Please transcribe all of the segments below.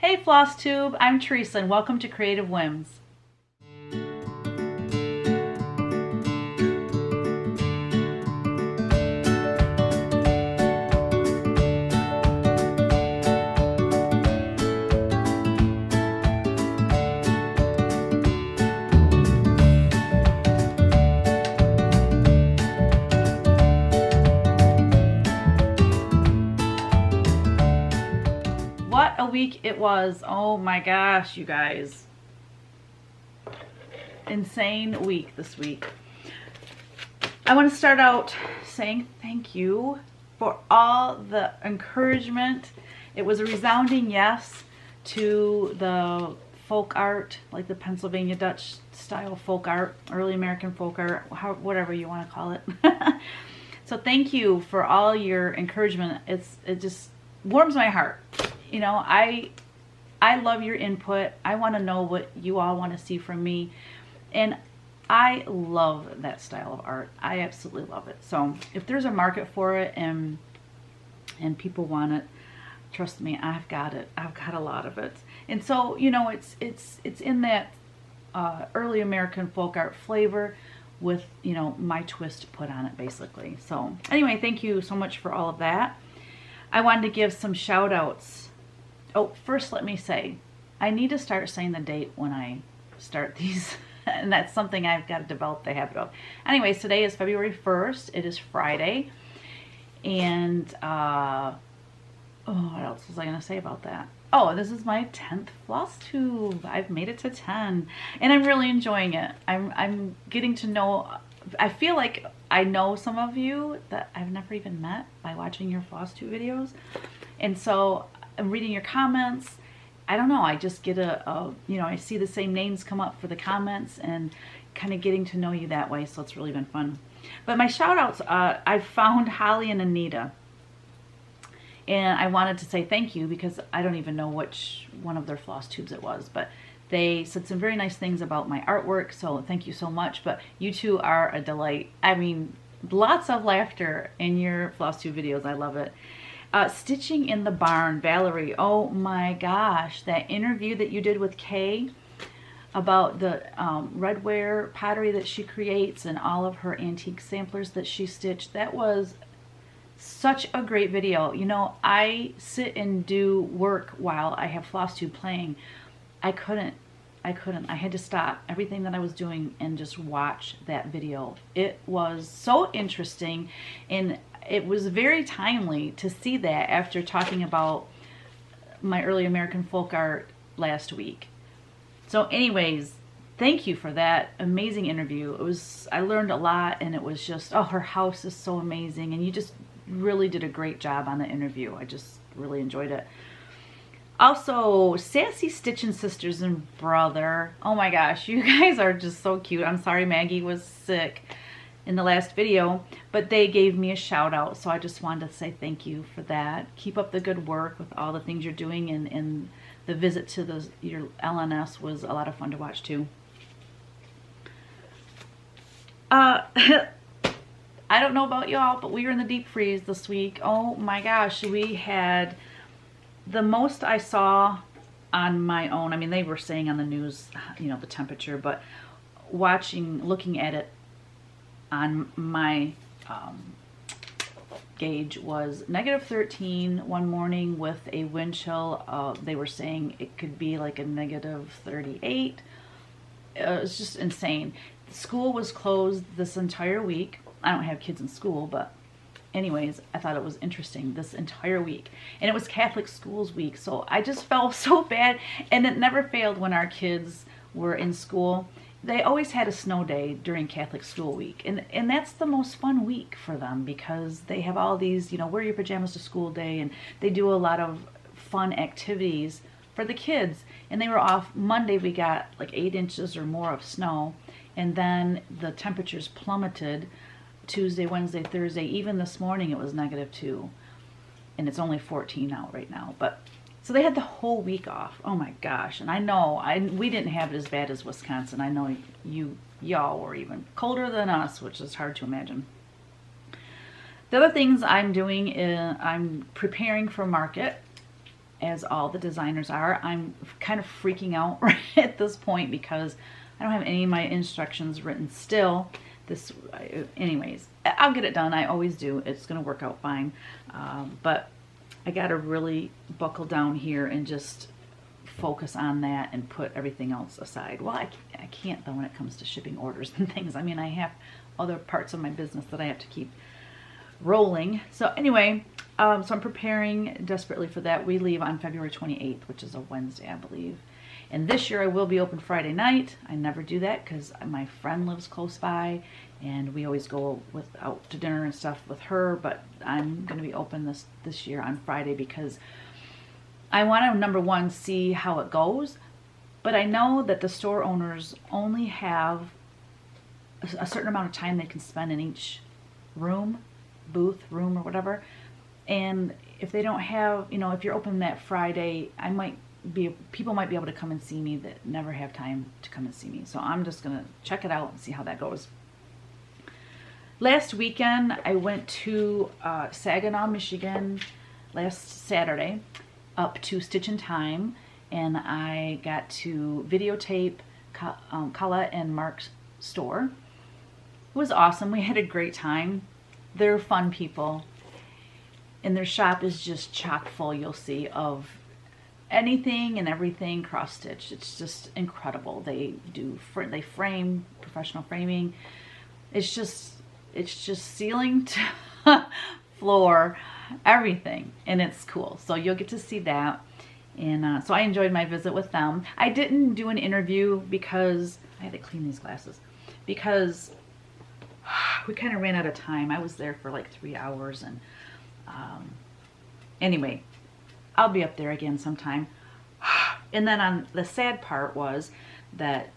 Hey Flosstube, I'm Teresa and welcome to Creative Whims. What a week it was. Oh my gosh, you guys. Insane week this week. I want to start out saying thank you for all the encouragement. It was a resounding yes to the folk art, like the Pennsylvania Dutch style folk art, early American folk art, whatever you want to call it. So thank you for all your encouragement. It just warms my heart. You know, I love your input. I want to know what you all want to see from me. And I love that style of art. I absolutely love it. So if there's a market for it and people want it, trust me, I've got it. I've got a lot of it. And so, you know, it's in that early American folk art flavor with, you know, my twist put on it basically. So anyway, thank you so much for all of that. I wanted to give some shout outs. Oh, first let me say, I need to start saying the date when I start these. And that's something I've got to develop the habit of. Anyways, today is February 1st. It is Friday. And, what else was I going to say about that? Oh, this is my 10th Flosstube. I've made it to 10. And I'm really enjoying it. I'm getting to know, I feel like I know some of you that I've never even met by watching your Flosstube videos. And so I'm reading your comments. I don't know, I just get you know, I see the same names come up for the comments and kind of getting to know you that way, so it's really been fun. But my shout outs, I found Holly and Anita. And I wanted to say thank you because I don't even know which one of their Flosstubes it was, but they said some very nice things about my artwork, so thank you so much. But you two are a delight. I mean, lots of laughter in your Flosstube videos. I love it. Stitching in the Barn, Valerie, oh my gosh, that interview that you did with Kay about the redware pottery that she creates and all of her antique samplers that she stitched, that was such a great video. You know, I sit and do work while I have Flosstube playing. I couldn't. I had to stop everything that I was doing and just watch that video. It was so interesting, and it was very timely to see that after talking about my early American folk art last week. So anyways, thank you for that amazing interview. I learned a lot, and it was just, oh, her house is so amazing, and you just really did a great job on the interview. I just really enjoyed it. Also, Sassy Stitchin' Sisters and Brother. Oh my gosh, you guys are just so cute. I'm sorry Maggie was sick in the last video, but they gave me a shout out, so I just wanted to say thank you for that. Keep up the good work with all the things you're doing, and the visit to your LNS was a lot of fun to watch too. I don't know about y'all, but we were in the deep freeze this week. Oh my gosh, we had the most I saw on my own. I mean, they were saying on the news, you know, the temperature, but looking at it on my gauge was -13 one morning with a wind chill. They were saying it could be like a -38. It was just insane. School was closed this entire week. I don't have kids in school, but anyways, I thought it was interesting this entire week. And it was Catholic Schools Week, so I just felt so bad. And it never failed when our kids were in school. They always had a snow day during Catholic School Week. And that's the most fun week for them because they have all these, you know, wear your pajamas to school day, and they do a lot of fun activities for the kids. And they were off Monday. We got like 8 inches or more of snow. And then the temperatures plummeted Tuesday, Wednesday, Thursday. Even this morning it was -2. And it's only 14 out right now. But so they had the whole week off. Oh my gosh. And I know we didn't have it as bad as Wisconsin. I know y'all were even colder than us, which is hard to imagine. The other things I'm doing is I'm preparing for market. as all the designers are. I'm kind of freaking out right at this point because I don't have any of my instructions written still. Anyways, I'll get it done. I always do. It's going to work out fine. But I got to really buckle down here and just focus on that and put everything else aside. Well, I can't though when it comes to shipping orders and things. I mean, I have other parts of my business that I have to keep rolling. So anyway, so I'm preparing desperately for that. We leave on February 28th, which is a Wednesday, I believe. And this year I will be open Friday night. I never do that because my friend lives close by and we always go out to dinner and stuff with her, but I'm going to be open this year on Friday because I want to, number one, see how it goes, but I know that the store owners only have a certain amount of time they can spend in each room, booth, room, or whatever. And if they don't have, if you're open that Friday, people might be able to come and see me that never have time to come and see me. So I'm just going to check it out and see how that goes. Last weekend, I went to Saginaw, Michigan last Saturday, up to Stitch in Time, and I got to videotape Kala and Mark's store. It was awesome. We had a great time. They're fun people, and their shop is just chock full, you'll see, of anything and everything cross stitch. It's just incredible. They frame, professional framing. It's just ceiling to floor, everything, and it's cool. So you'll get to see that. And so I enjoyed my visit with them. I didn't do an interview because I had to clean these glasses because we kind of ran out of time. I was there for like 3 hours, and anyway, I'll be up there again sometime. And then on the sad part was that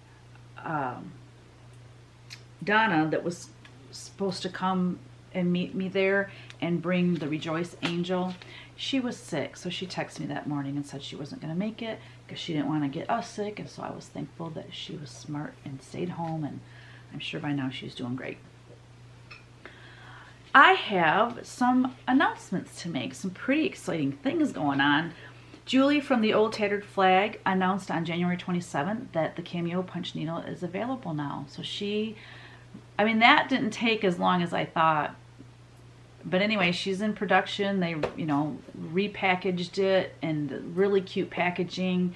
Donna, that was supposed to come and meet me there and bring the Rejoice Angel, she was sick. So she texted me that morning and said she wasn't going to make it because she didn't want to get us sick. And so I was thankful that she was smart and stayed home, and I'm sure by now she's doing great. I have some announcements to make, some pretty exciting things going on. Julie from the Old Tattered Flag announced on January 27th that the Cameo Punch Needle is available now. So that didn't take as long as I thought. But anyway, she's in production. They, repackaged it and really cute packaging.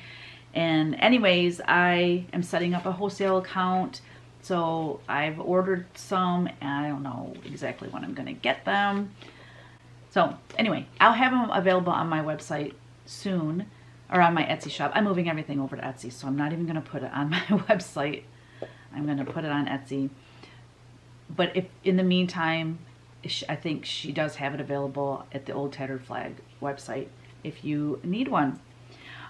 And anyways, I am setting up a wholesale account. So I've ordered some, and I don't know exactly when I'm going to get them. So anyway, I'll have them available on my website soon, or on my Etsy shop. I'm moving everything over to Etsy, so I'm not even going to put it on my website. I'm going to put it on Etsy. But if in the meantime, I think she does have it available at the Old Tattered Flag website if you need one.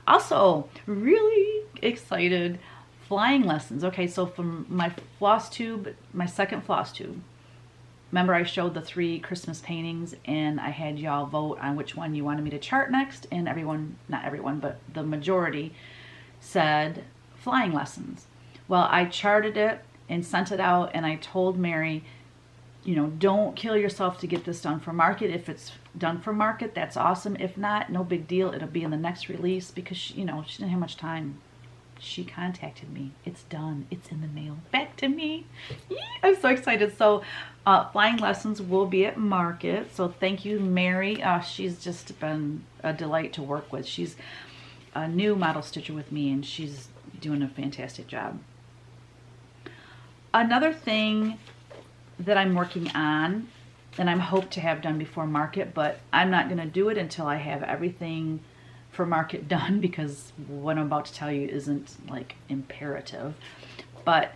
Also, really excited, flying lessons. Okay, so from my Flosstube, my second Flosstube, remember I showed the 3 Christmas paintings and I had y'all vote on which one you wanted me to chart next, and everyone, not everyone, but the majority said flying lessons. Well, I charted it and sent it out, and I told Mary, don't kill yourself to get this done for market. If it's done for market, that's awesome. If not, no big deal. It'll be in the next release because, she didn't have much time. She contacted me. It's done. It's in the mail. Back to me. Yee, I'm so excited. So flying lessons will be at market. So thank you, Mary. She's just been a delight to work with. She's a new model stitcher with me, and she's doing a fantastic job. Another thing that I'm working on, and I'm hoped to have done before market, but I'm not going to do it until I have everything for market done, because what I'm about to tell you isn't like imperative. But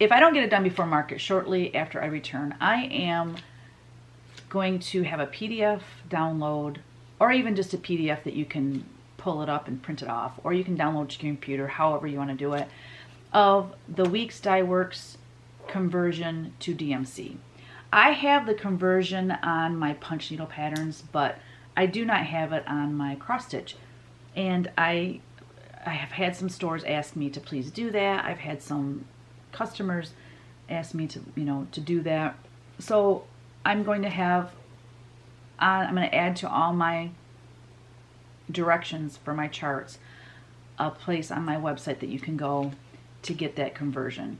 if I don't get it done before market, shortly after I return, I am going to have a PDF download, or even just a PDF that you can pull it up and print it off, or you can download to your computer, however you want to do it, of the Weeks Dye Works conversion to DMC. I have the conversion on my punch needle patterns, but I do not have it on my cross stitch. And I have had some stores ask me to please do that. I've had some customers ask me to, to do that. So I'm going to have, I'm going to add to all my directions for my charts, a place on my website that you can go to get that conversion.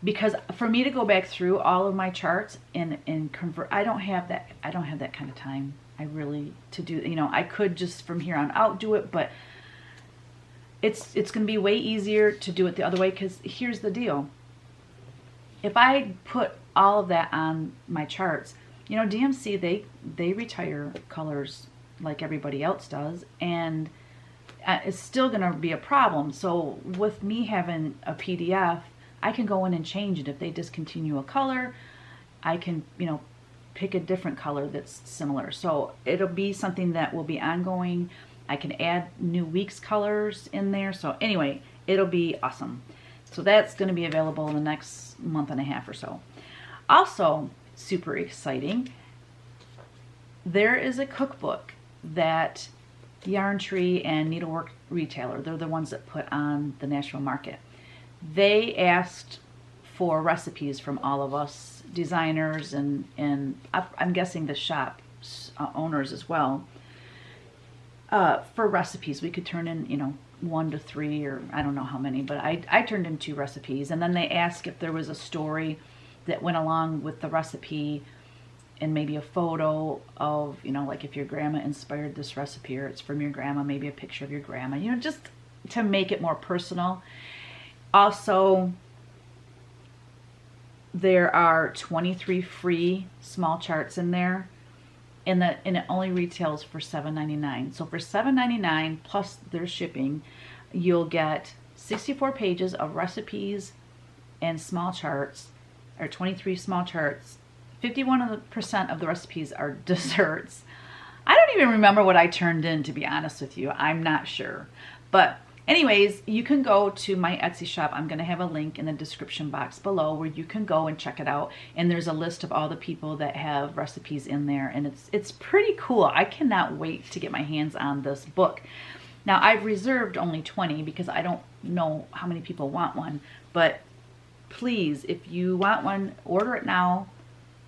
Because for me to go back through all of my charts and convert, I don't have that kind of time. I really to do, I could just from here on out do it, but it's going to be way easier to do it the other way, because here's the deal. If I put all of that on my charts, DMC, they retire colors like everybody else does, and it's still going to be a problem. So with me having a PDF, I can go in and change it. If they discontinue a color, I can, pick a different color that's similar. So it'll be something that will be ongoing. I can add new week's colors in there. So anyway, it'll be awesome. So that's going to be available in the next month and a half or so. Also, super exciting, there is a cookbook that Yarn Tree and Needlework Retailer, they're the ones that put on the Nashville market. They asked for recipes from all of us designers and I'm guessing the shop owners as well, for recipes. We could turn in, 1 to 3 or I don't know how many, but I turned in 2 recipes. And then they asked if there was a story that went along with the recipe and maybe a photo of, like if your grandma inspired this recipe or it's from your grandma, maybe a picture of your grandma, just to make it more personal. Also, there are 23 free small charts in there, and it only retails for $7.99. So for $7.99 plus their shipping, you'll get 64 pages of recipes and small charts, or 23 small charts. 51% of the recipes are desserts. I don't even remember what I turned in, to be honest with you. I'm not sure. But anyways, you can go to my Etsy shop. I'm going to have a link in the description box below where you can go and check it out. And there's a list of all the people that have recipes in there. And it's pretty cool. I cannot wait to get my hands on this book. Now, I've reserved only 20 because I don't know how many people want one. But please, if you want one, order it now.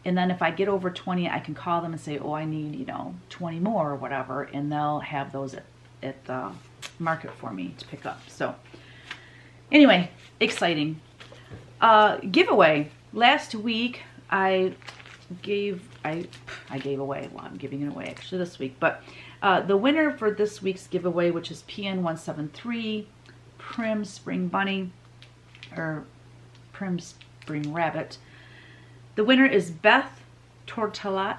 And then if I get over 20, I can call them and say, oh, I need, 20 more or whatever. And they'll have those at the market for me to pick up. So anyway, exciting. Giveaway. Last week I gave away, well, I'm giving it away actually this week, but the winner for this week's giveaway, which is PN173 Prim Spring Bunny, or Prim Spring Rabbit, the winner is Beth Tortalat.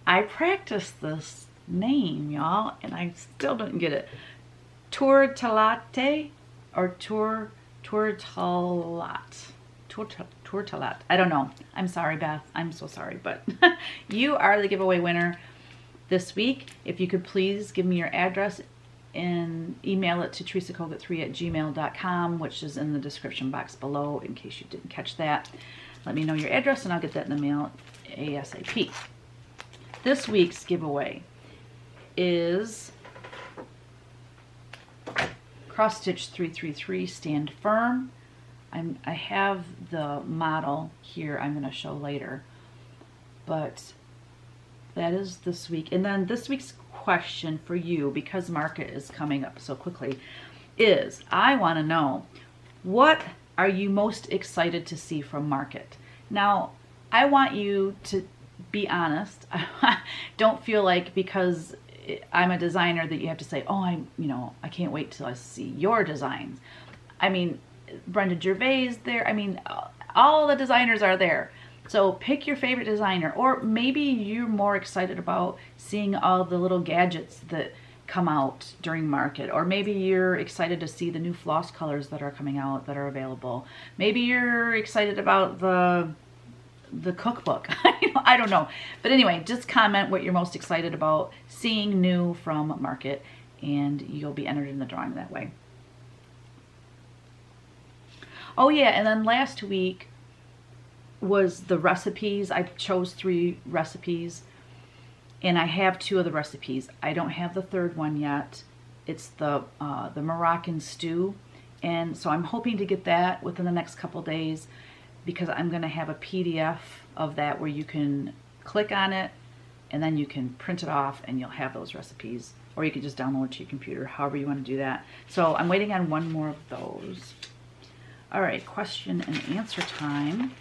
I practiced this name, y'all, and I still don't get it. Tortalate or Tortalat. I don't know. I'm sorry, Beth. I'm so sorry, but you are the giveaway winner this week. If you could please give me your address and email it to teresakogut3@gmail.com, which is in the description box below in case you didn't catch that. Let me know your address and I'll get that in the mail ASAP. This week's giveaway is Cross Stitch 333 Stand Firm. I have the model here I'm going to show later, but that is this week. And then this week's question for you, because market is coming up so quickly, is I want to know, what are you most excited to see from market? Now, I want you to be honest. Don't feel like because I'm a designer that you have to say, oh, I can't wait till I see your designs. I mean, Brenda Gervais there. I mean, all the designers are there. So pick your favorite designer, or maybe you're more excited about seeing all the little gadgets that come out during market, or maybe you're excited to see the new floss colors that are coming out that are available. Maybe you're excited about the cookbook. I don't know. But anyway, just comment what you're most excited about seeing new from market, and you'll be entered in the drawing that way. Oh yeah, and then last week was the recipes. I chose 3 recipes, and I have 2 of the recipes. I don't have the third one yet. It's the Moroccan stew, and so I'm hoping to get that within the next couple days, because I'm going to have a PDF of that where you can click on it and then you can print it off and you'll have those recipes or you could just download it to your computer, however you want to do that. So I'm waiting on one more of those. All right, question and answer time.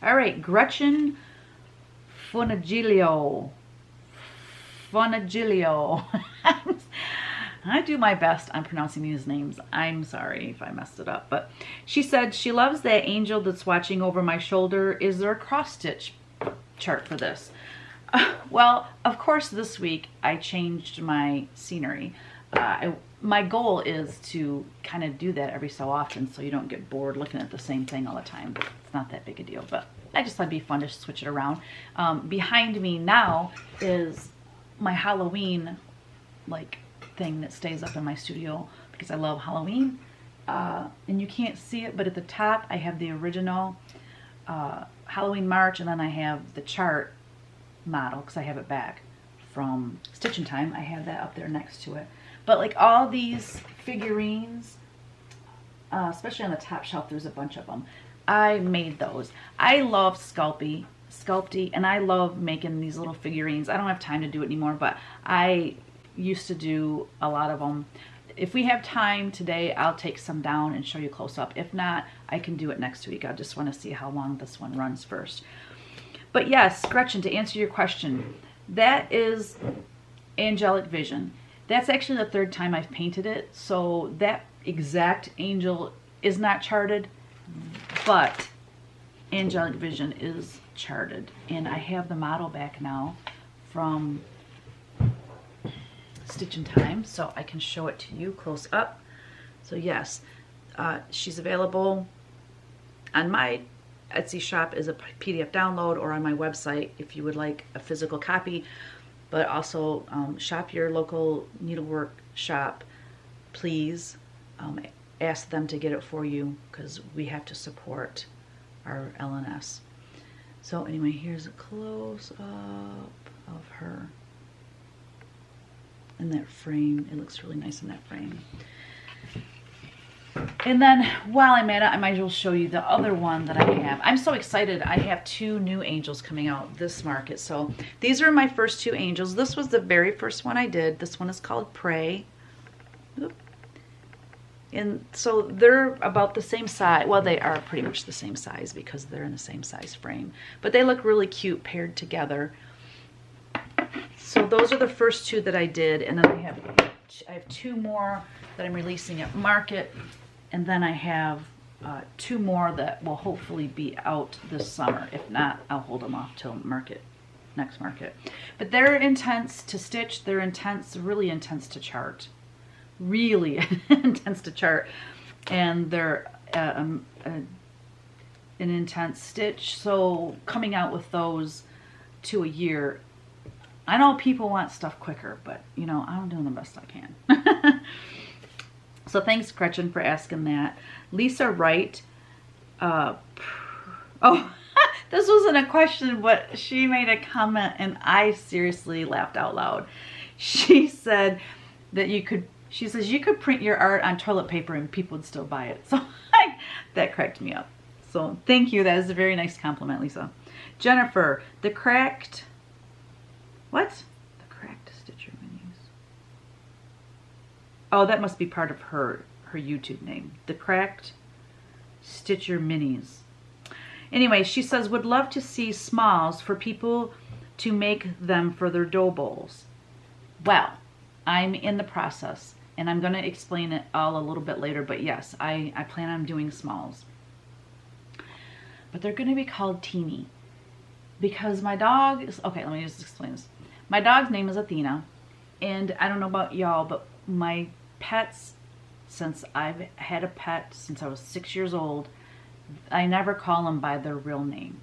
All right, Gretchen Fonagilio. I do my best on pronouncing these names. I'm sorry if I messed it up. But she said she loves that angel that's watching over my shoulder. Is there a cross stitch chart for this? Well, of course, this week I changed my scenery. My goal is to kind of do that every so often so you don't get bored looking at the same thing all the time. It's not that big a deal, but I just thought it'd be fun to switch it around. Behind me now is my Halloween thing that stays up in my studio because I love Halloween. And you can't see it, but at the top I have the original Halloween March, and then I have the chart model because I have it back from Stitching Time. I have that up there next to it. But like all these figurines, especially on the top shelf, there's a bunch of them. I made those. I love Sculpey, and I love making these little figurines. I don't have time to do it anymore, but I used to do a lot of them. If we have time today, I'll take some down and show you close up. If not, I can do it next week. I just want to see how long this one runs first. But yes, Gretchen, to answer your question, that is Angelic Vision. That's actually the third time I've painted it, so that exact angel is not charted, but Angelic Vision is charted. And I have the model back now from Stitching Time, so I can show it to you close up. So yes, she's available on my Etsy shop as a PDF download or on my website if you would like a physical copy. But also shop your local needlework shop, please. Ask them to get it for you because we have to support our LNS. So anyway, here's a close up of her in that frame. It looks really nice in that frame. And then while I'm at it, I might as well show you the other one that I have. I'm so excited. I have 2 new angels coming out this market. So these are my first 2 angels. This was the very first one I did. This one is called Pray. Oop. And so they're about the same size. Well, they are pretty much the same size because they're in the same size frame. But they look really cute paired together. So those are the first 2 that I did. And then I have 2 more that I'm releasing at market. And then I have 2 more that will hopefully be out this summer. If not, I'll hold them off till next market. But they're intense to stitch. They're intense, really intense to chart. Really intense to chart. And they're an intense stitch. So coming out with those 2 a year, I know people want stuff quicker, but you know, I'm doing the best I can. So thanks, Gretchen, for asking that. Lisa Wright. Oh, this wasn't a question, but she made a comment and I seriously laughed out loud. She said that she says you could print your art on toilet paper and people would still buy it. So that cracked me up. So thank you. That is a very nice compliment, Lisa. Jennifer, the cracked Stitcher Minis. Oh, that must be part of her YouTube name. The Cracked Stitcher Minis. Anyway, she says, would love to see smalls for people to make them for their dough bowls. Well, I'm in the process, and I'm going to explain it all a little bit later, but yes, I plan on doing smalls. But they're going to be called teeny. Because my dog is, okay, let me just explain this. My dog's name is Athena, and I don't know about y'all, but my pets, since I've had a pet since I was 6 years old, I never call them by their real name.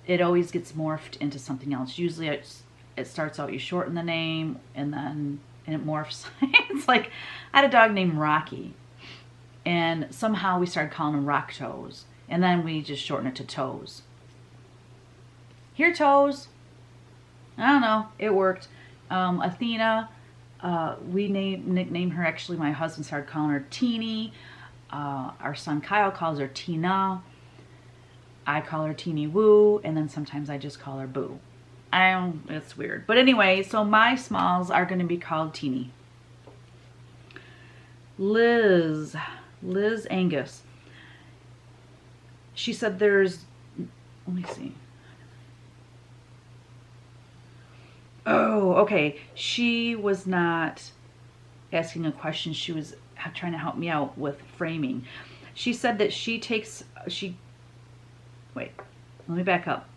It always gets morphed into something else. Usually it starts out, you shorten the name, and it morphs. It's like, I had a dog named Rocky, and somehow we started calling him Rock Toes, and then we just shortened it to Toes. Here, Toes. I don't know. It worked. Athena, we nicknamed her, actually, my husband started calling her Teeny. Our son Kyle calls her Tina. I call her Teeny Woo, and then sometimes I just call her Boo. It's weird. But anyway, so my smalls are going to be called Teeny. Liz Angus. She said there's, let me see. Oh, okay. She was not asking a question. She was trying to help me out with framing. She said that wait, let me back up.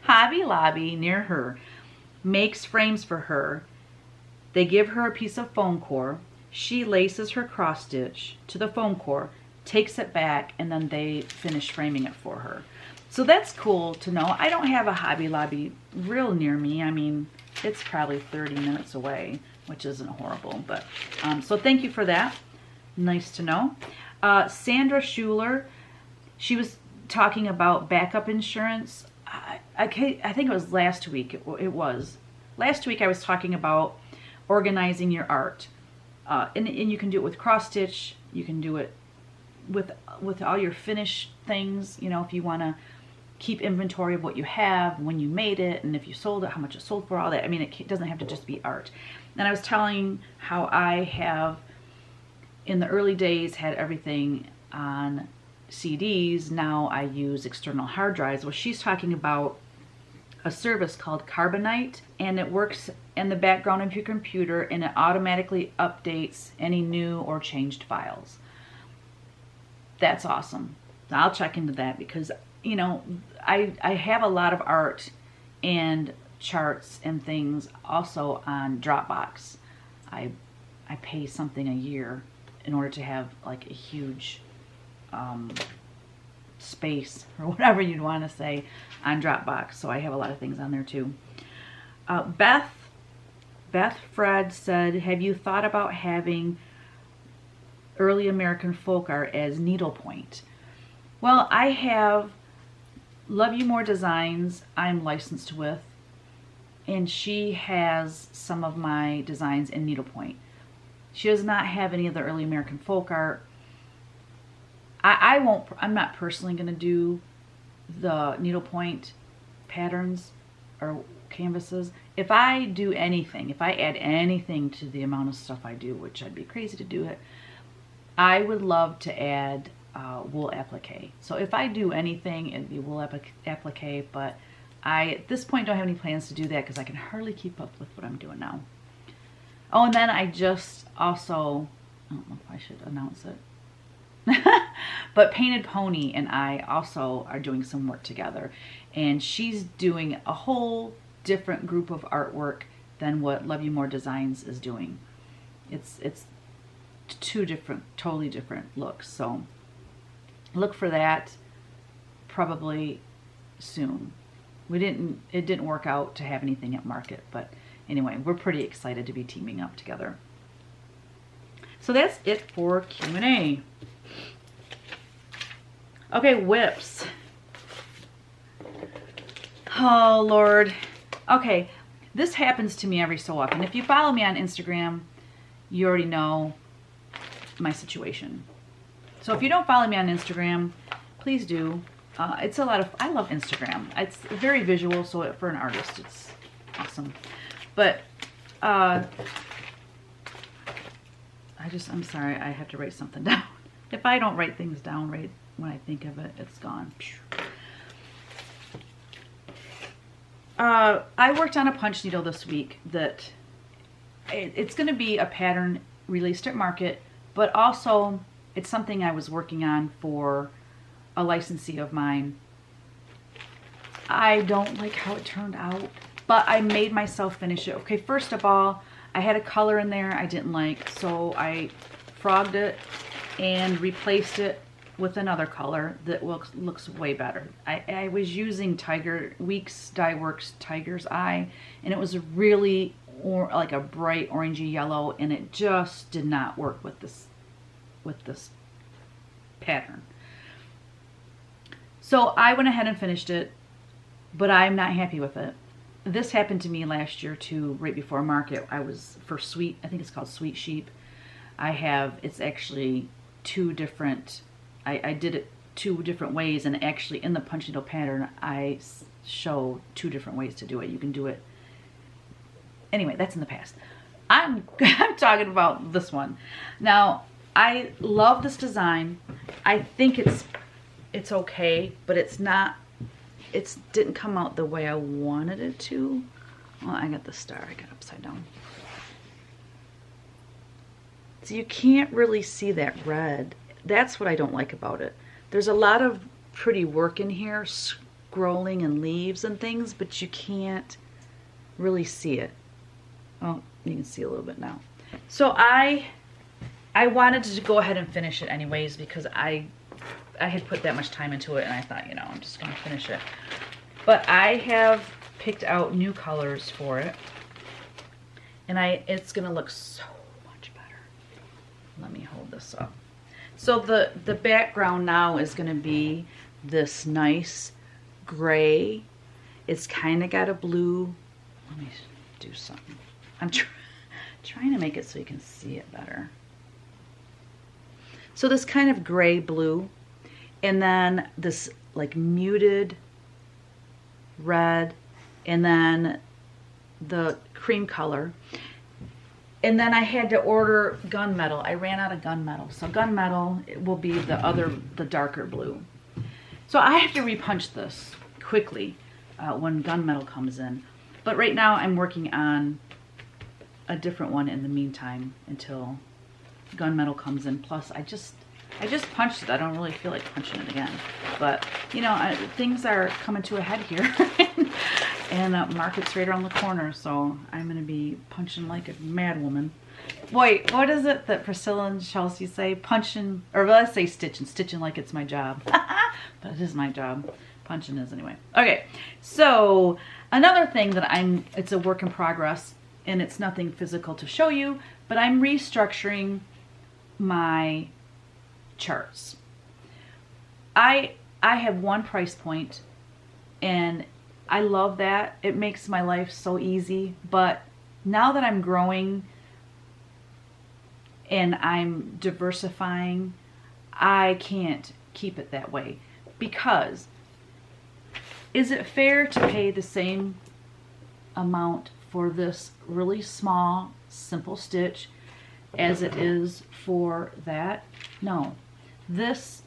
Hobby Lobby near her makes frames for her. They give her a piece of foam core. She laces her cross stitch to the foam core, takes it back, and then they finish framing it for her. So that's cool to know. I don't have a Hobby Lobby real near me. I mean, it's probably 30 minutes away, which isn't horrible. But so thank you for that. Nice to know. Sandra Schuler, she was talking about backup insurance. I think it was last week. It was. Last week I was talking about organizing your art. And you can do it with cross stitch. You can do it with all your finished things. You know, if you want to keep inventory of what you have, when you made it, and if you sold it, how much it sold for, all that. I mean, it doesn't have to just be art. And I was telling how I have, in the early days, had everything on CDs. Now I use external hard drives. Well, she's talking about a service called Carbonite, and it works in the background of your computer, and it automatically updates any new or changed files. That's awesome. I'll check into that because, you know, I have a lot of art and charts and things also on Dropbox. I pay something a year in order to have like a huge space or whatever you'd want to say on Dropbox. So I have a lot of things on there too. Beth Fred said, have you thought about having early American folk art as needlepoint? Well, I have Love You More Designs I'm licensed with, and she has some of my designs in needlepoint. She does not have any of the early American folk art. I'm not personally going to do the needlepoint patterns or canvases. If I do anything, if I add anything to the amount of stuff I do, which I'd be crazy to do it, I would love to add wool applique. So if I do anything, it'd be wool applique, but I, at this point, don't have any plans to do that because I can hardly keep up with what I'm doing now. Oh, and then I just also, I don't know if I should announce it, but Painted Pony and I also are doing some work together, and she's doing a whole different group of artwork than what Love You More Designs is doing. It's two different, totally different looks. So look for that probably soon. It didn't work out to have anything at market, but anyway, we're pretty excited to be teaming up together. So that's it for Q&A. Okay, whips. Oh, Lord. Okay, this happens to me every so often. If you follow me on Instagram, you already know my situation. So if you don't follow me on Instagram, please do. It's a lot of, I love Instagram. It's very visual, so for an artist, it's awesome. But I'm sorry, I have to write something down. If I don't write things down right when I think of it, it's gone. I worked on a punch needle this week that it's going to be a pattern released at market, but also it's something I was working on for a licensee of mine. I don't like how it turned out, but I made myself finish it. Okay, first of all, I had a color in there I didn't like, so I frogged it and replaced it with another color that looks way better. I was using Weeks Dye Works Tiger's Eye, and it was really like a bright orangey yellow, and it just did not work with this pattern. So I went ahead and finished it, but I'm not happy with it. This happened to me last year too, right before market. I was for Sweet, I think it's called Sweet Sheep. It's actually two different, I did it 2 different ways, and actually in the punch needle pattern I show 2 different ways to do it. You can do it anyway. That's in the past. I'm talking about this one now. I love this design. I think it's okay, but it's not, it didn't come out the way I wanted it to. Well, I got the star, I got upside down. So you can't really see that red. That's what I don't like about it. There's a lot of pretty work in here, scrolling and leaves and things, but you can't really see it. Oh, you can see a little bit now. So I wanted to go ahead and finish it anyways, because I had put that much time into it, and I thought, you know, I'm just gonna finish it. But I have picked out new colors for it, and it's gonna look so much better. Let me hold this up. So the background now is gonna be this nice gray. It's kind of got a blue. Let me do something. I'm trying to make it so you can see it better. So this kind of gray blue, and then this like muted red, and then the cream color. And then I had to order gunmetal. I ran out of gunmetal. So gunmetal will be the darker blue. So I have to repunch this quickly when gunmetal comes in. But right now I'm working on a different one in the meantime until gunmetal comes in. Plus I just punched it. I don't really feel like punching it again. But you know, things are coming to a head here. And market's right around the corner, so I'm going to be punching like a mad woman. Boy, what is it that Priscilla and Chelsea say? Punching, or let's say stitching like it's my job. But it is my job. Punching is anyway. Okay, so another thing that it's a work in progress, and it's nothing physical to show you, but I'm restructuring my charts. I have one price point, and I love that. It makes my life so easy. But now that I'm growing and I'm diversifying, I can't keep it that way. Because is it fair to pay the same amount for this really small, simple stitch as it is for that? No. This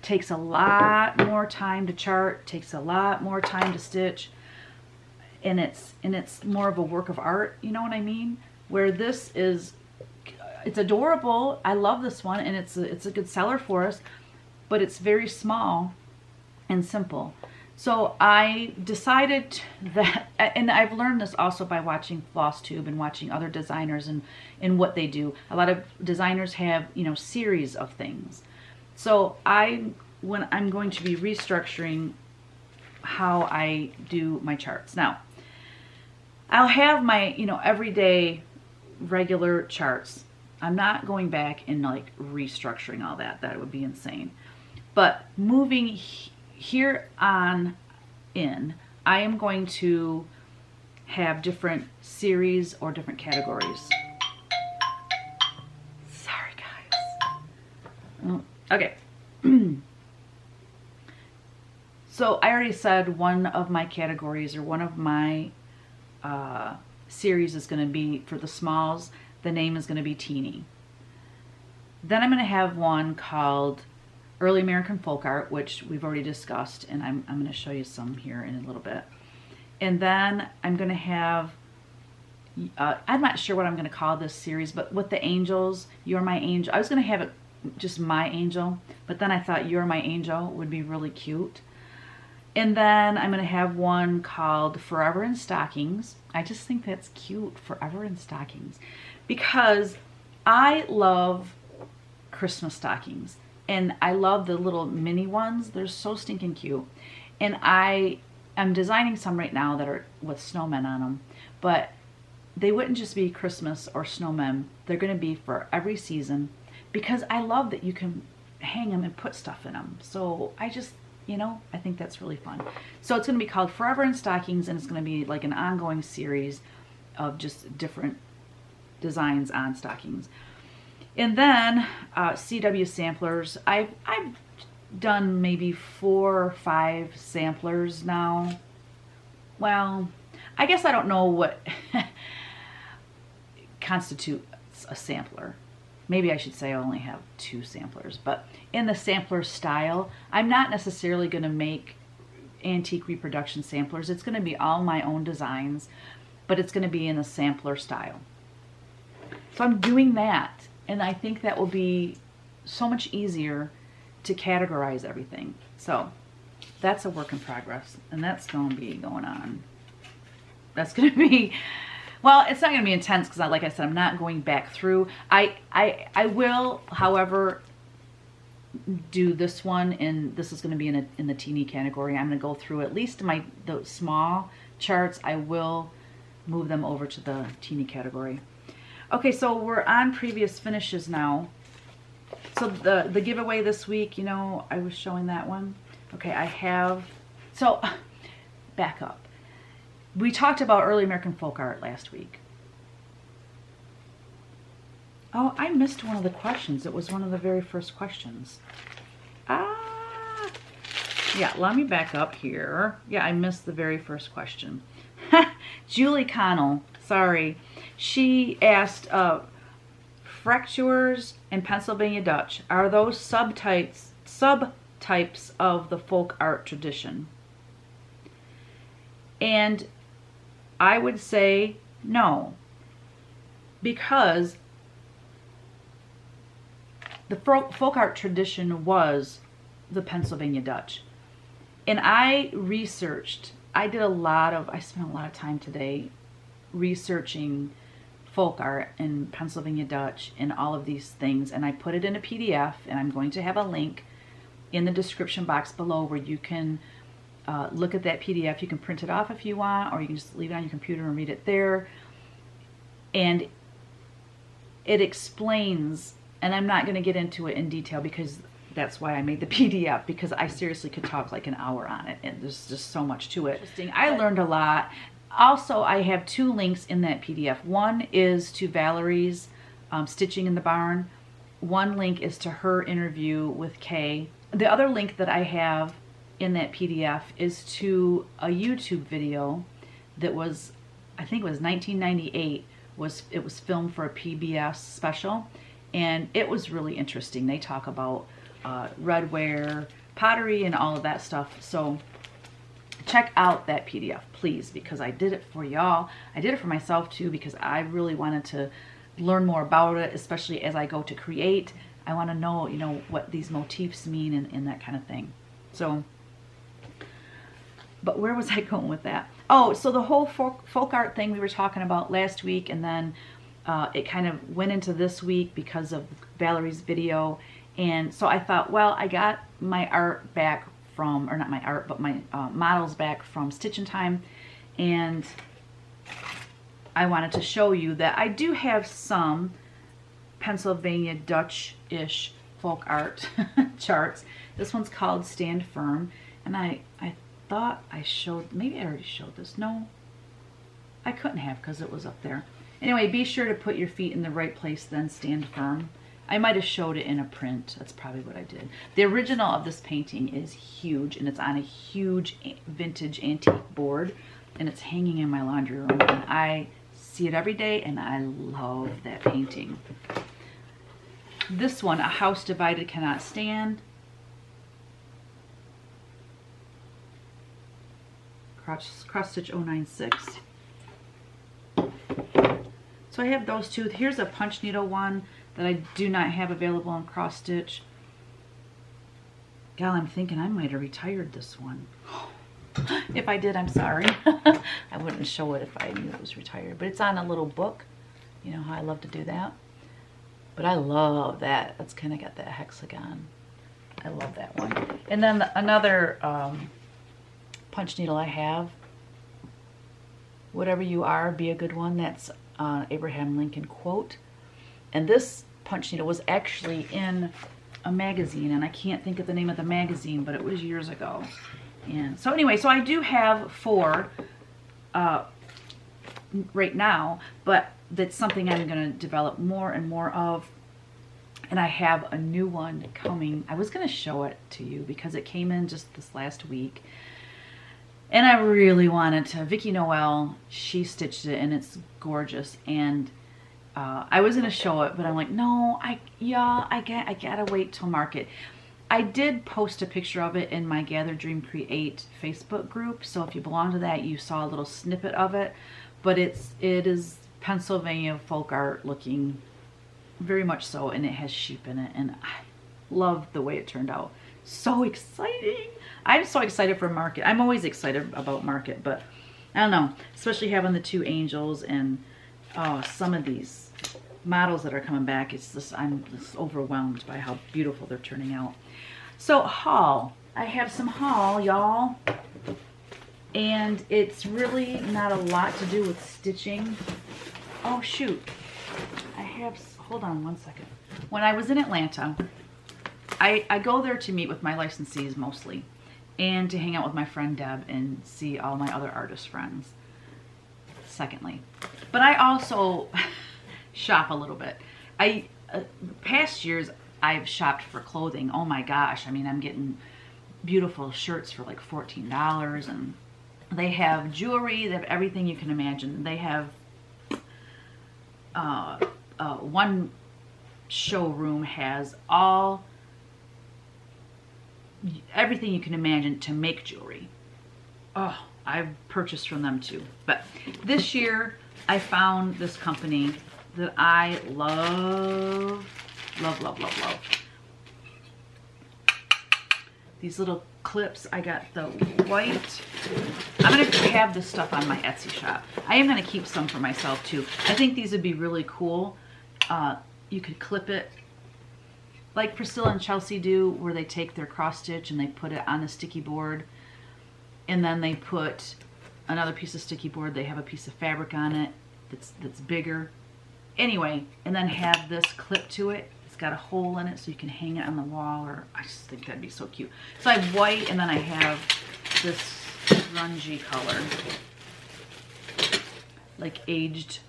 takes a lot more time to chart, takes a lot more time to stitch, and it's more of a work of art, you know what I mean? Where this is, it's adorable. I love this one, and it's a good seller for us, but it's very small and simple. So I decided that, and I've learned this also by watching Flosstube and watching other designers and what they do. A lot of designers have, you know, series of things. So when I'm going to be restructuring how I do my charts. Now, I'll have my, you know, everyday regular charts. I'm not going back and like restructuring all that. That would be insane. But moving here on in, I am going to have different series or different categories. Sorry, guys. Okay. So I already said one of my categories or one of my series is going to be for the smalls. The name is going to be Teeny. Then I'm going to have one called Early American Folk Art, which we've already discussed, and I'm going to show you some here in a little bit. And then I'm going to have, I'm not sure what I'm going to call this series, but with the angels, You're My Angel. I was going to have it just My Angel, but then I thought You're My Angel would be really cute. And then I'm going to have one called Forever in Stockings. I just think that's cute, Forever in Stockings, because I love Christmas stockings, and I love the little mini ones. They're so stinking cute. And I am designing some right now that are with snowmen on them, but they wouldn't just be Christmas or snowmen. They're going to be for every season, because I love that you can hang them and put stuff in them. So I just, you know, I think that's really fun. So it's going to be called Forever in Stockings, and it's going to be like an ongoing series of just different designs on stockings. And then CW samplers. I've done maybe 4 or 5 samplers now. Well, I guess I don't know what constitutes a sampler. Maybe I should say I only have 2 samplers, but in the sampler style, I'm not necessarily going to make antique reproduction samplers. It's going to be all my own designs, but it's going to be in a sampler style. So I'm doing that, and I think that will be so much easier to categorize everything. So that's a work in progress, and that's going to be going on. That's going to be, well, it's not going to be intense because, like I said, I'm not going back through. I will, however, do this one, and this is going to be in the teeny category. I'm going to go through at least the small charts. I will move them over to the teeny category. Okay, so we're on previous finishes now. So the giveaway this week, you know, I was showing that one. Okay, I have, so back up. We talked about early American folk art last week. Oh, I missed one of the questions. It was one of the very first questions. Yeah, let me back up here. Yeah, I missed the very first question. Julie Connell, sorry. She asked, fractures and Pennsylvania Dutch, are those subtypes of the folk art tradition? And I would say no, because the folk art tradition was the Pennsylvania Dutch. And I spent a lot of time today researching folk art and Pennsylvania Dutch and all of these things, and I put it in a PDF, and I'm going to have a link in the description box below where you can look at that PDF. You can print it off if you want, or you can just leave it on your computer and read it there. And it explains, and I'm not going to get into it in detail because that's why I made the PDF, because I seriously could talk like an hour on it, and there's just so much to it. I learned a lot. Also, I have 2 links in that PDF. One is to Valerie's Stitching in the Barn. One link is to her interview with Kay. The other link that I have in that PDF is to a YouTube video that was, I think it was 1998. It was filmed for a PBS special, and it was really interesting. They talk about redware, pottery, and all of that stuff. So check out that PDF, please, because I did it for y'all. I did it for myself too, because I really wanted to learn more about it, especially as I go to create. I want to know, you know, what these motifs mean and that kind of thing. So, but where was I going with that? Oh, so the whole folk art thing we were talking about last week, and then it kind of went into this week because of Valerie's video. And so I thought, well, I got my art back from, or not my art, but my models back from Stitch in Time, and I wanted to show you that I do have some Pennsylvania Dutch-ish folk art charts. This one's called Stand Firm, and I thought I showed, maybe I already showed this. No, I couldn't have because it was up there. Anyway, be sure to put your feet in the right place, then stand firm. I might have showed it in a print. That's probably what I did. The original of this painting is huge, and it's on a huge vintage antique board, and it's hanging in my laundry room, and I see it every day, and I love that painting. This one, A House Divided Cannot Stand. Cross Stitch 096. So I have those 2. Here's a punch needle one that I do not have available on cross stitch. Gal, I'm thinking I might have retired this one. If I did, I'm sorry. I wouldn't show it if I knew it was retired. But it's on a little book. You know how I love to do that. But I love that. That's kind of got that hexagon. I love that one. And then another punch needle I have, Whatever You Are, Be a Good One. That's Abraham Lincoln quote. And this punch needle was actually in a magazine, and I can't think of the name of the magazine, but it was years ago. And so anyway, so I do have 4 right now, but that's something I'm going to develop more and more of. And I have a new one coming. I was going to show it to you because it came in just this last week. And I really wanted to. Vicki Noel, she stitched it and it's gorgeous. And I was going to show it, but I'm like, no, I gotta wait till market. I did post a picture of it in my Gather Dream Create Facebook group. So if you belong to that, you saw a little snippet of it. But it is Pennsylvania folk art looking, very much so, and it has sheep in it. And I love the way it turned out. So exciting. I'm so excited for market. I'm always excited about market, but I don't know, especially having the two angels and some of these models that are coming back. It's just, I'm just overwhelmed by how beautiful they're turning out. So haul. I have some haul, y'all. And it's really not a lot to do with stitching. Oh shoot. I have, hold on one second. When I was in Atlanta, I go there to meet with my licensees mostly, and to hang out with my friend Deb and see all my other artist friends, secondly. But I also shop a little bit. Past years, I've shopped for clothing. Oh my gosh, I mean, I'm getting beautiful shirts for like $14, and they have jewelry, they have everything you can imagine. They have one showroom has everything you can imagine to make jewelry. Oh, I've purchased from them too. But this year I found this company that I love. These little clips. I got the white. I'm going to have this stuff on my Etsy shop. I am going to keep some for myself too. I think these would be really cool. You could clip it like Priscilla and Chelsea do, where they take their cross stitch and they put it on a sticky board, and then they put another piece of sticky board. They have a piece of fabric on it that's bigger. Anyway, and then have this clip to it. It's got a hole in it so you can hang it on the wall, or I just think that'd be so cute. So I have white, and then I have this grungy color, like aged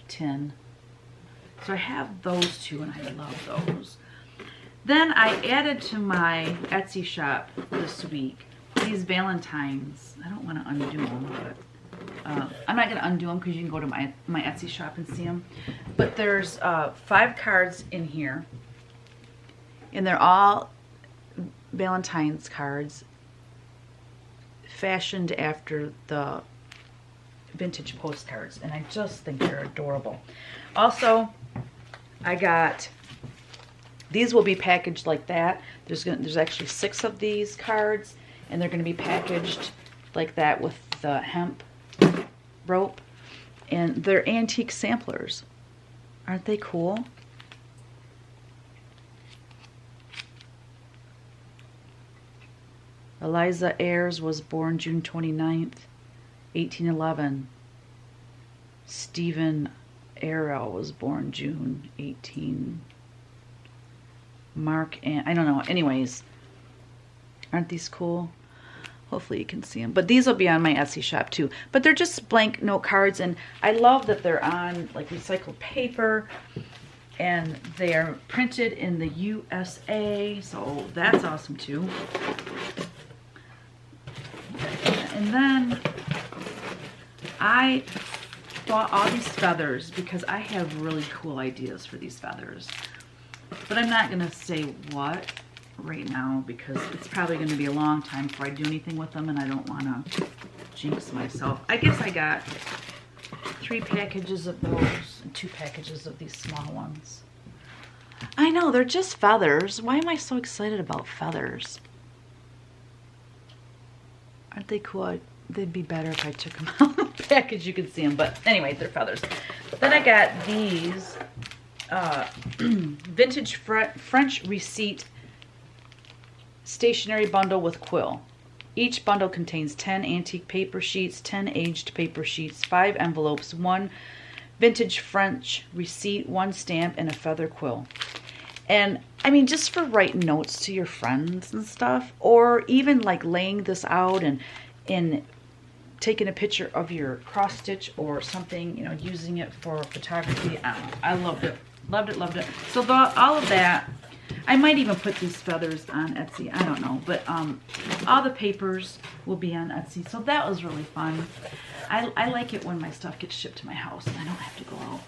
tin. So I have those two, and I love those. Then I added to my Etsy shop this week these Valentines. I don't want to undo them, but I'm not going to undo them because you can go to my Etsy shop and see them. But there's 5 cards in here, and they're all Valentine's cards fashioned after the vintage postcards, and I just think they're adorable. Also, I got, these will be packaged like that. There's actually 6 of these cards, and they're going to be packaged like that with the hemp rope, and they're antique samplers. Aren't they cool? Eliza Ayres was born June 29th, 1811. Stephen Arrow was born June 18. Mark and I don't know. Anyways, aren't these cool? Hopefully you can see them. But these will be on my Etsy shop too. But they're just blank note cards, and I love that they're on like recycled paper, and they are printed in the USA, so that's awesome too. And then I bought all these feathers because I have really cool ideas for these feathers. But I'm not going to say what right now because it's probably going to be a long time before I do anything with them, and I don't want to jinx myself. I guess I got 3 packages of those and 2 packages of these small ones. I know, they're just feathers. Why am I so excited about feathers? Aren't they cool? They'd be better if I took them out of the package. You can see them, but anyway, they're feathers. Then I got these vintage French receipt stationery bundle with quill. Each bundle contains 10 antique paper sheets, 10 aged paper sheets, 5 envelopes, 1 vintage French receipt, 1 stamp, and a feather quill. And I mean, just for writing notes to your friends and stuff, or even like laying this out and taking a picture of your cross stitch or something, you know, using it for photography. I don't know. I loved it. Loved it, loved it. So all of that, I might even put these feathers on Etsy. I don't know. But all the papers will be on Etsy. So that was really fun. I like it when my stuff gets shipped to my house and I don't have to go out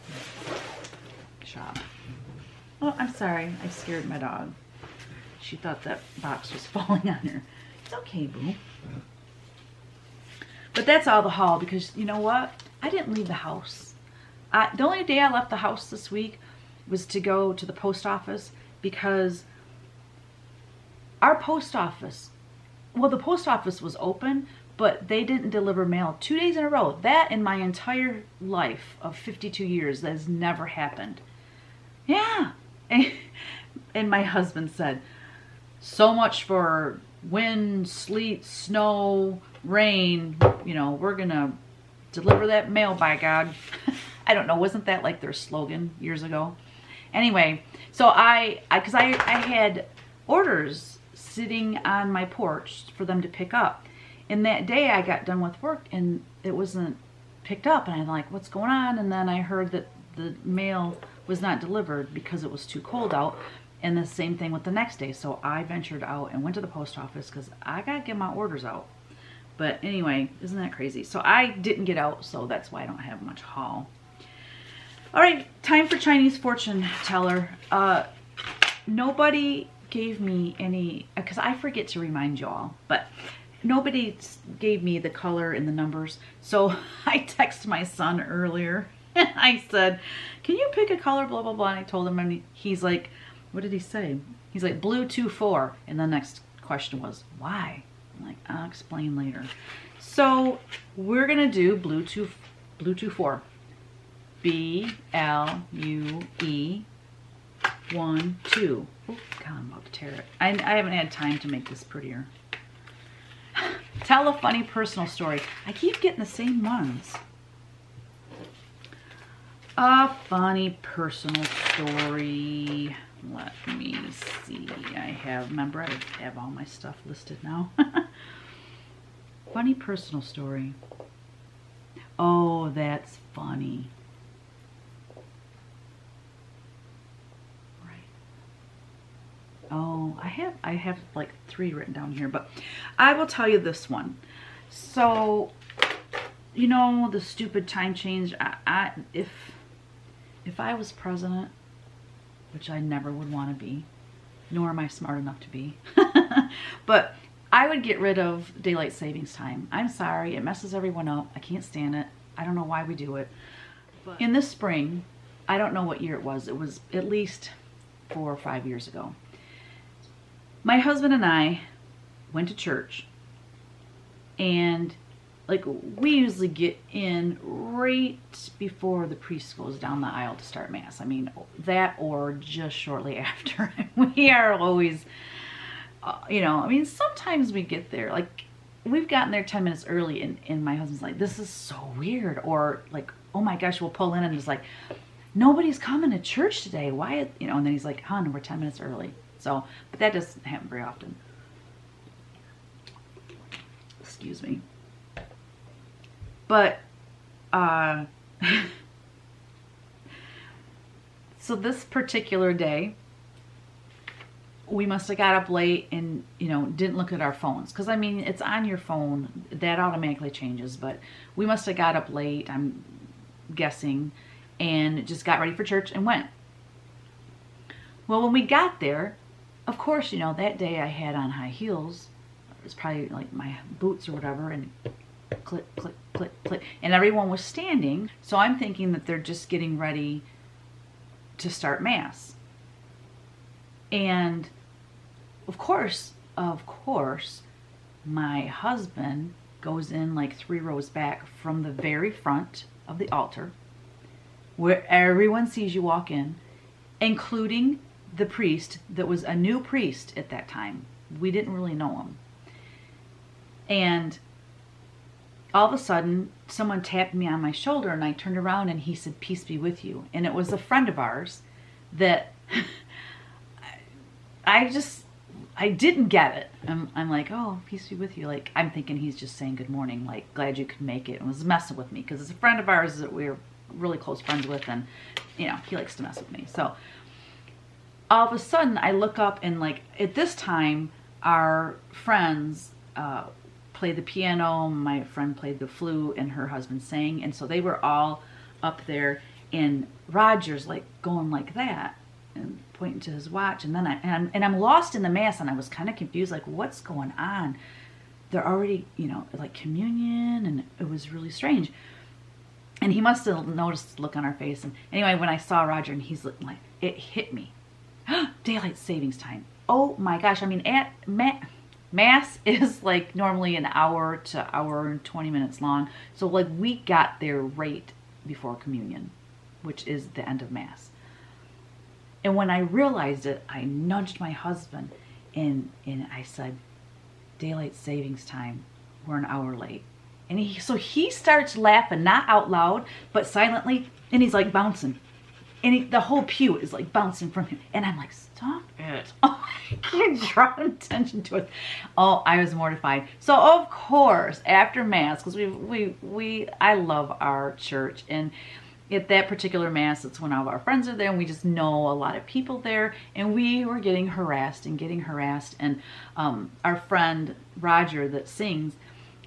and shop. Oh, I'm sorry. I scared my dog. She thought that box was falling on her. It's okay, boo. But that's all the haul because you know what? I didn't leave the house. The only day I left the house this week was to go to the post office because our post office, well, the post office was open, but they didn't deliver mail 2 days in a row. That in my entire life of 52 years, that has never happened. Yeah. And my husband said, so much for wind, sleet, snow, rain, you know, we're going to deliver that mail by God. I don't know, wasn't that like their slogan years ago? Anyway, so because I had orders sitting on my porch for them to pick up. And that day I got done with work and it wasn't picked up. And I'm like, what's going on? And then I heard that the mail was not delivered because it was too cold out. And the same thing with the next day. So I ventured out and went to the post office because I got to get my orders out. But anyway, isn't that crazy? So I didn't get out, so that's why I don't have much haul. All right, time for Chinese fortune teller. Nobody gave me any, because I forget to remind y'all, but nobody gave me the color and the numbers. So I texted my son earlier and I said, can you pick a color, blah, blah, blah. And I told him, and he's like, what did he say? He's like, blue 2-4. And the next question was, why? I'm like, I'll explain later. So we're going to do blue 2-4. B-L-U-E 1, 2. Oh, God, I'm about to tear it. I haven't had time to make this prettier. Tell a funny personal story. I keep getting the same ones. A funny personal story. Let me see. Remember, I have all my stuff listed now. Funny personal story. Oh, that's funny. Oh, I have like 3 written down here, but I will tell you this one. So, you know, the stupid time change. If I was president, which I never would want to be, nor am I smart enough to be, but I would get rid of daylight savings time. I'm sorry, it messes everyone up. I can't stand it. I don't know why we do it. But in the spring, I don't know what year it was at least 4 or 5 years ago. My husband and I went to church, and like we usually get in right before the priest goes down the aisle to start mass. I mean, that or just shortly after. We are always, you know, I mean, sometimes we get there, like we've gotten there 10 minutes early, and my husband's like, this is so weird. Or like, oh my gosh, we'll pull in and it's like, nobody's coming to church today. Why, you know, and then he's like, hon, we're 10 minutes early. So, but that doesn't happen very often. Excuse me. But, so this particular day, we must have got up late and, you know, didn't look at our phones. Because, I mean, it's on your phone. That automatically changes. But we must have got up late, I'm guessing, and just got ready for church and went. Well, when we got there, of course, you know, that day I had on high heels. It was probably like my boots or whatever, and click, click, click, click. And everyone was standing. So I'm thinking that they're just getting ready to start mass. And of course, my husband goes in like 3 rows back from the very front of the altar, where everyone sees you walk in, including the priest that was a new priest at that time. We didn't really know him. And all of a sudden, someone tapped me on my shoulder, and I turned around and he said, peace be with you. And it was a friend of ours that I didn't get it. I'm like, oh, peace be with you. Like, I'm thinking he's just saying good morning, like, glad you could make it, and was messing with me because it's a friend of ours that we're really close friends with, and you know, he likes to mess with me. So all of a sudden I look up, and like at this time our friends played the piano, my friend played the flute, and her husband sang, and so they were all up there, and Roger's like going like that and pointing to his watch, and then I'm lost in the mass, and I was kind of confused, like what's going on. They're already, you know, like communion, and it was really strange. And he must have noticed the look on our face. And anyway, when I saw Roger, and he's looking like, it hit me. Daylight savings time. Oh my gosh. I mean, Mass is like normally an hour to hour and 20 minutes long. So like we got there right before communion, which is the end of Mass. And when I realized it, I nudged my husband and I said, daylight savings time, we're an hour late. And he starts laughing, not out loud, but silently, and he's like bouncing. And the whole pew is like bouncing from him. And I'm like, stop it. Oh, I can't draw attention to it. Oh, I was mortified. So of course, after Mass, because I love our church, and at that particular Mass, it's when all of our friends are there, and we just know a lot of people there, and we were getting harassed. And our friend Roger that sings,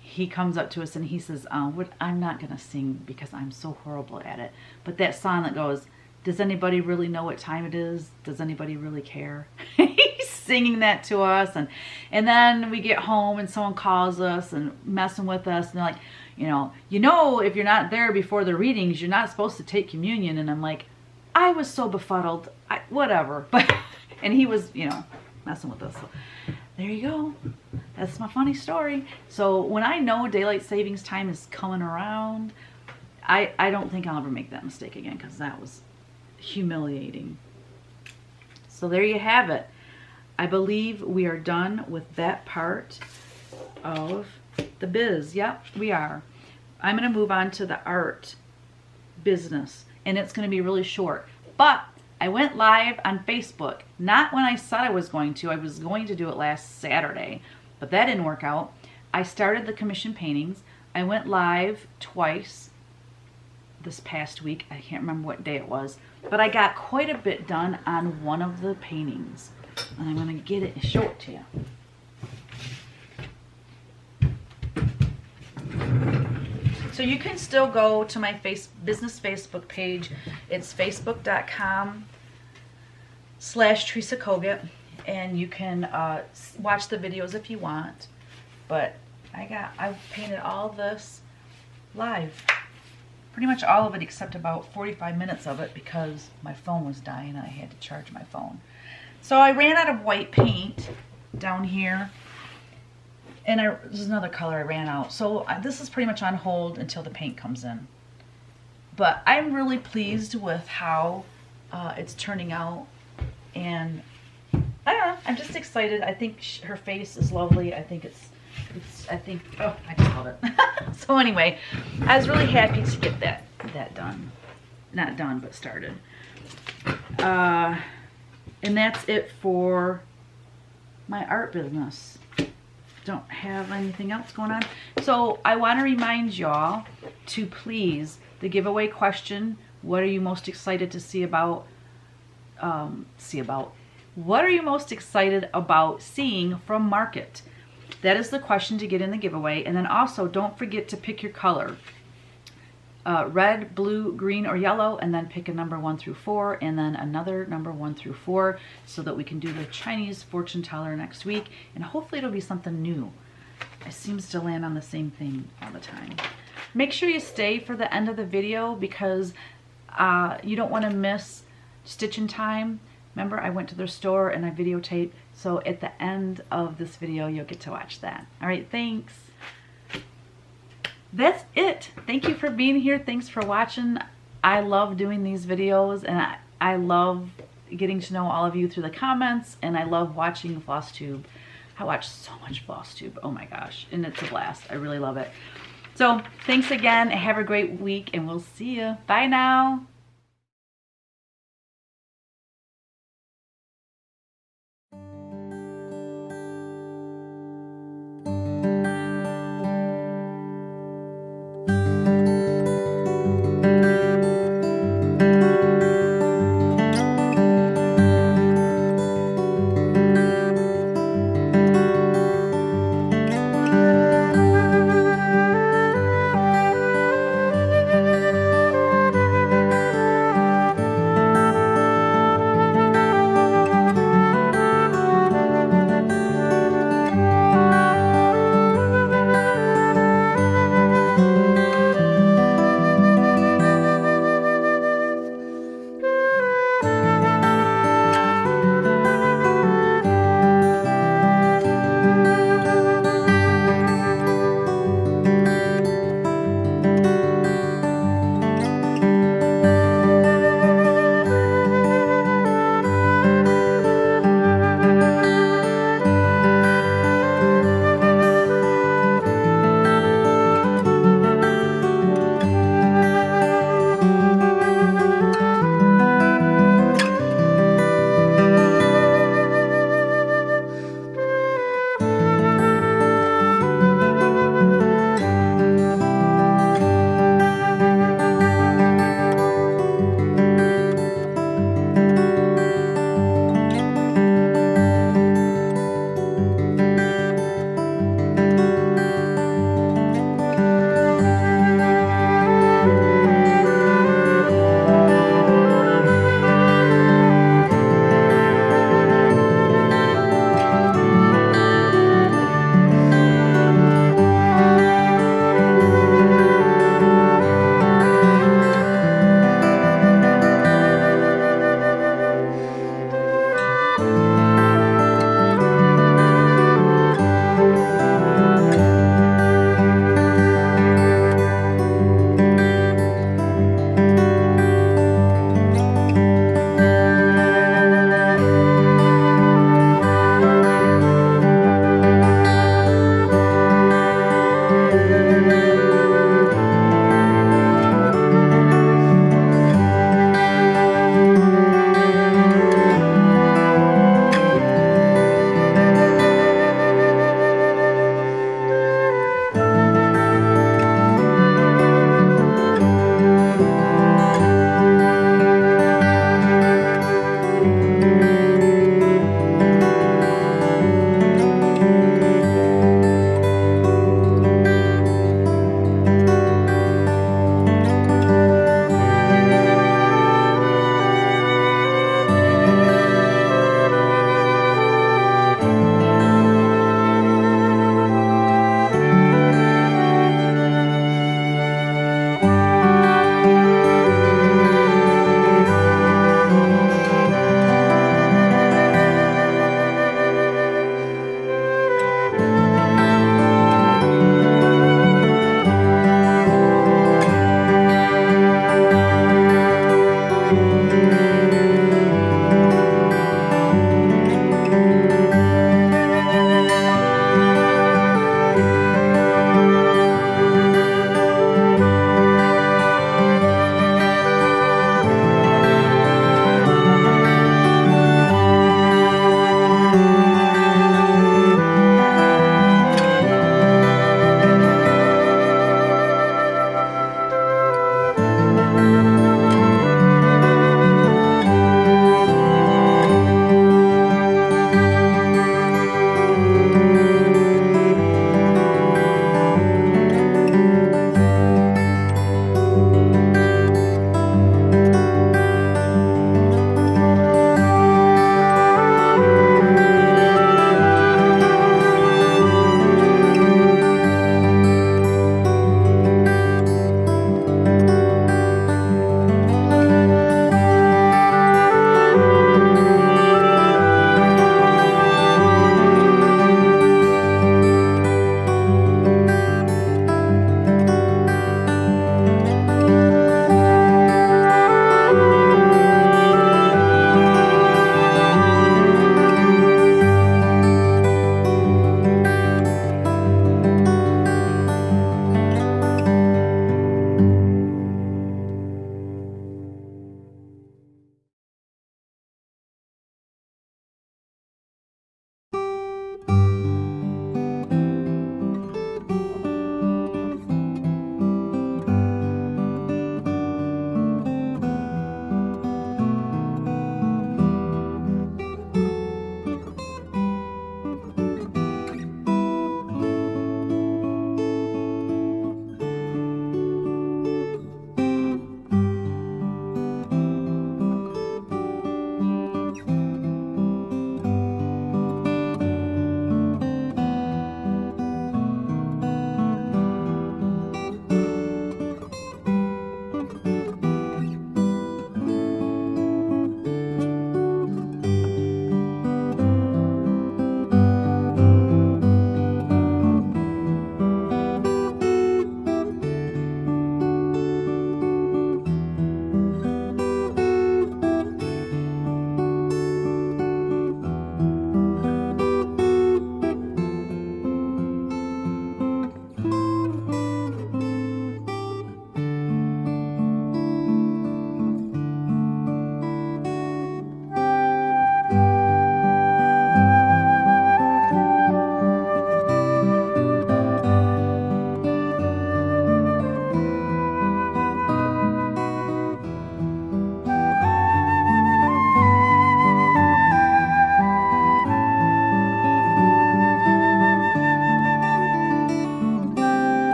he comes up to us and he says, I'm not going to sing because I'm so horrible at it. But that song that goes, does anybody really know what time it is? Does anybody really care? He's singing that to us. And then we get home and someone calls us and messing with us. And they're like, you know, if you're not there before the readings, you're not supposed to take communion. And I'm like, I was so befuddled. Whatever. But and he was, messing with us. So there you go. That's my funny story. So when I know daylight savings time is coming around, I don't think I'll ever make that mistake again, because that was humiliating. So there you have it. I believe we are done with that part of the biz. Yep, we are. I'm going to move on to the art business, and it's going to be really short. But I went live on Facebook, not when I said I was going to. I was going to do it last Saturday, but that didn't work out. I started the commission paintings. I went live twice this past week. I can't remember what day it was, but I got quite a bit done on one of the paintings. And I'm going to get it and show it to you. So you can still go to my business Facebook page. It's facebook.com/Teresa Kogut, and you can watch the videos if you want. But I painted all this live. Pretty much all of it except about 45 minutes of it because my phone was dying and I had to charge my phone. So I ran out of white paint down here. And there's another color I ran out. So this is pretty much on hold until the paint comes in. But I'm really pleased with how it's turning out. And I don't know, I'm just excited. I think her face is lovely. I think oh, I just love it. So anyway, I was really happy to get that done. Not done, but started. And that's it for my art business. Don't have anything else going on. So I want to remind y'all to please, the giveaway question, what are you most excited to see about, what are you most excited about seeing from market? That is the question to get in the giveaway. And then also don't forget to pick your color. Red, blue, green, or yellow, and then pick a number 1 through 4, and then another number 1 through 4, so that we can do the Chinese fortune teller next week, and hopefully it'll be something new. It seems to land on the same thing all the time. Make sure you stay for the end of the video, because you don't want to miss stitching time. Remember, I went to their store and I videotaped, so at the end of this video you'll get to watch that. All right, thanks. That's it. Thank you for being here. Thanks for watching. I love doing these videos, and I love getting to know all of you through the comments, and I love watching Flosstube. I watch so much Flosstube. Oh my gosh. And it's a blast. I really love it. So thanks again. Have a great week, and we'll see you. Bye now.